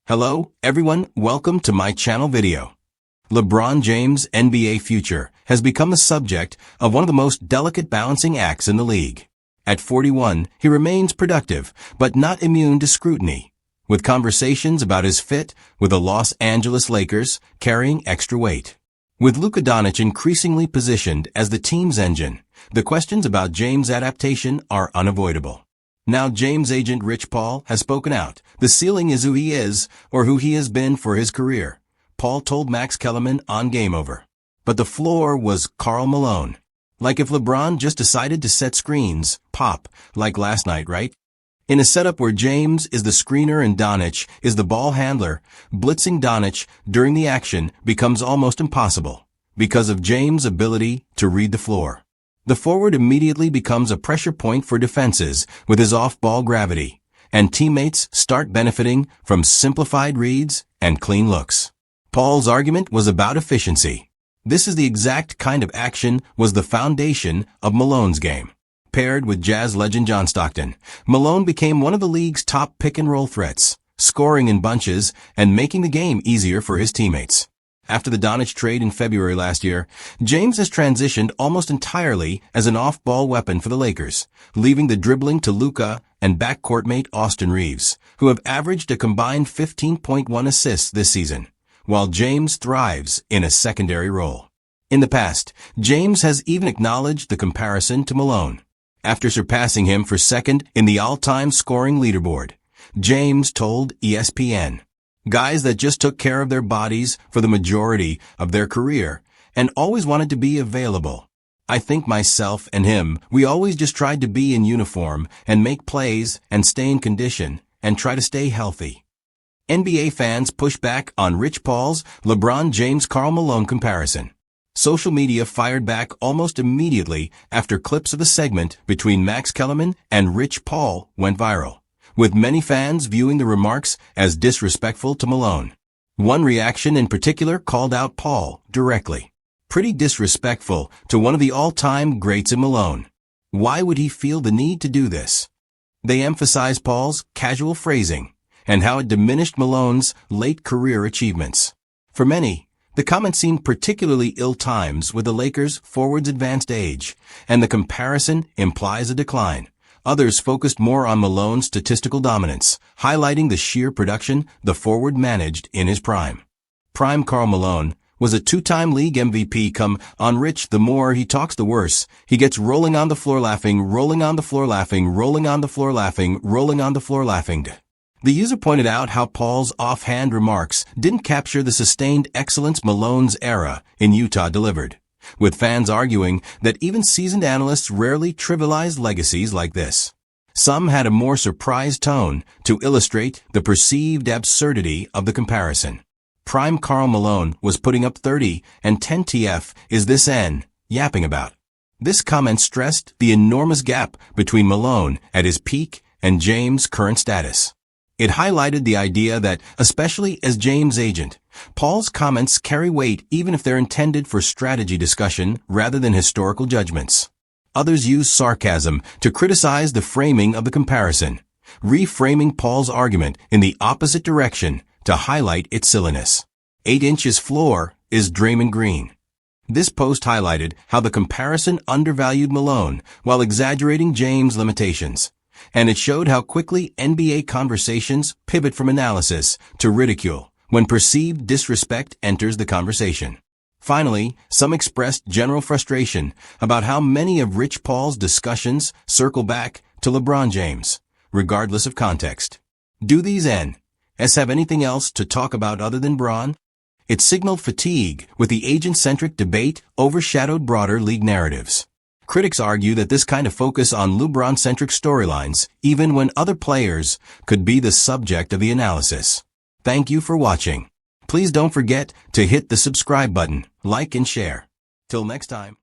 Hello, everyone. Welcome to my channel video. LeBron James' NBA future has become the subject of one of the most delicate balancing acts in the league. At 41, he remains productive, but not immune to scrutiny, with conversations about his fit with the Los Angeles Lakers carrying extra weight. With Luka Doncic increasingly positioned as the team's engine, the questions about James' adaptation are unavoidable. Now James' agent Rich Paul has spoken out. The ceiling is who he is, or who he has been for his career, Paul told Max Kellerman on Game Over. But the floor was Karl Malone. Like if LeBron just decided to set screens, pop, like last night, right? In a setup where James is the screener and Doncic is the ball handler, blitzing Doncic during the action becomes almost impossible because of James' ability to read the floor. The forward immediately becomes a pressure point for defenses with his off-ball gravity, and teammates start benefiting from simplified reads and clean looks. Paul's argument was about efficiency. This is the exact kind of action was the foundation of Malone's game. Paired with Jazz legend John Stockton, Malone became one of the league's top pick-and-roll threats, scoring in bunches and making the game easier for his teammates. After the Doncic trade in February last year, James has transitioned almost entirely as an off-ball weapon for the Lakers, leaving the dribbling to Luka and backcourt mate Austin Reeves, who have averaged a combined 15.1 assists this season, while James thrives in a secondary role. In the past, James has even acknowledged the comparison to Malone. After surpassing him for second in the all-time scoring leaderboard, James told ESPN, "Guys that just took care of their bodies for the majority of their career and always wanted to be available. I think myself and him, we always just tried to be in uniform and make plays and stay in condition and try to stay healthy." NBA fans push back on Rich Paul's LeBron James-Karl Malone comparison. Social media fired back almost immediately after clips of the segment between Max Kellerman and Rich Paul went viral, with many fans viewing the remarks as disrespectful to Malone. One reaction in particular called out Paul directly. Pretty disrespectful to one of the all-time greats in Malone. Why would he feel the need to do this? They emphasized Paul's casual phrasing and how it diminished Malone's late career achievements. For many, the comment seemed particularly ill-timed with the Lakers' forward's advanced age, and the comparison implies a decline. Others focused more on Malone's statistical dominance, highlighting the sheer production the forward managed in his prime. Prime Karl Malone was a two-time league MVP. Come on Rich, the more he talks the worse. He gets rolling on the floor laughing, rolling on the floor laughing, rolling on the floor laughing, rolling on the floor laughing. The user pointed out how Paul's offhand remarks didn't capture the sustained excellence Malone's era in Utah delivered, with fans arguing that even seasoned analysts rarely trivialize legacies like this. Some had a more surprised tone to illustrate the perceived absurdity of the comparison. Prime Karl Malone was putting up 30 and 10 TF is this N yapping about. This comment stressed the enormous gap between Malone at his peak and James' current status. It highlighted the idea that, especially as James' agent, Paul's comments carry weight even if they're intended for strategy discussion rather than historical judgments. Others use sarcasm to criticize the framing of the comparison, reframing Paul's argument in the opposite direction to highlight its silliness. 8 inches floor is Draymond Green. This post highlighted how the comparison undervalued Malone while exaggerating James' limitations, and it showed how quickly NBA conversations pivot from analysis to ridicule when perceived disrespect enters the conversation. Finally, some expressed general frustration about how many of Rich Paul's discussions circle back to LeBron James, regardless of context. Do these NS have anything else to talk about other than Bron? It signaled fatigue with the agent-centric debate overshadowed broader league narratives. Critics argue that this kind of focus on LeBron-centric storylines, even when other players, could be the subject of the analysis. Thank you for watching. Please don't forget to hit the subscribe button, like and share. Till next time.